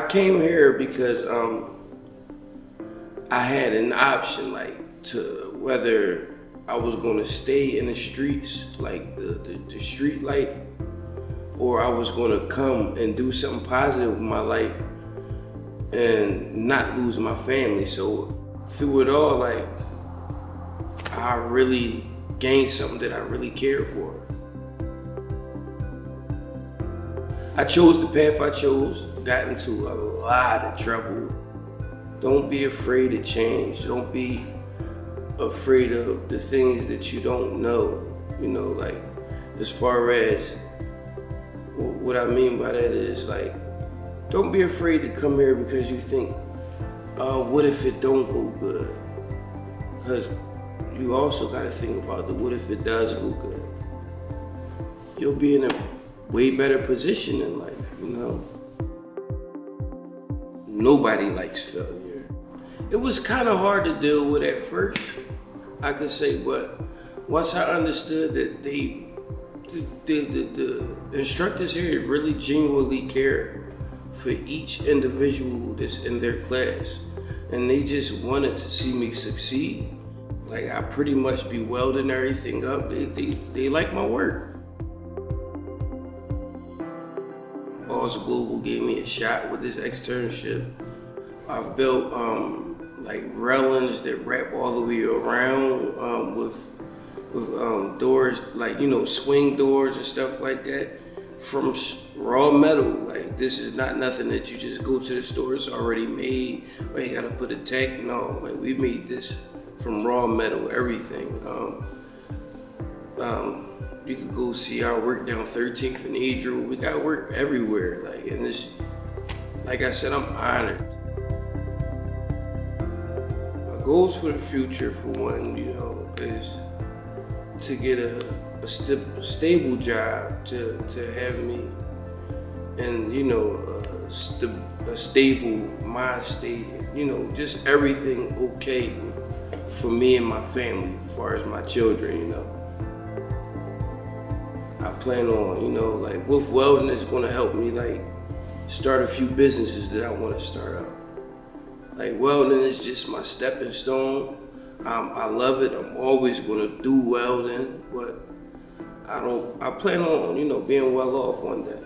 came here because I had an option, like, to whether I was gonna stay in the streets, like the street life, or I was gonna come and do something positive with my life and not lose my family. So through it all, like, I really gained something that I really cared for. I chose the path I chose, got into a lot of trouble. Don't be afraid to change. Don't be afraid of the things that you don't know. You know, like, as far as what I mean by that is, like, don't be afraid to come here because you think, what if it don't go good? Because you also got to think about the what if it does go good. You'll be in a way better position in life, you know? Nobody likes failure. It was kind of hard to deal with at first, I could say, but once I understood that the instructors here really genuinely care for each individual that's in their class, and they just wanted to see me succeed. Like, I pretty much be welding everything up. They like my work. Boss Global gave me a shot with this externship. I've built like railings that wrap all the way around with doors, like, you know, swing doors and stuff like that, from raw metal. Like, this is not nothing that you just go to the store, it's already made, or you gotta put a tag. No, like, we made this from raw metal, everything. You can go see our work down 13th and Adriel. We got work everywhere, like, and it's, like I said, I'm honored. My goals for the future, for one, you know, is to get a stable job to have me, and, you know, a stable mind state, you know, just everything okay for me and my family, as far as my children, you know. I plan on, you know, like, with welding, it's gonna help me, like, start a few businesses that I wanna start up. Like, welding is just my stepping stone. I love it. I'm always gonna do welding, but I plan on, you know, being well off one day.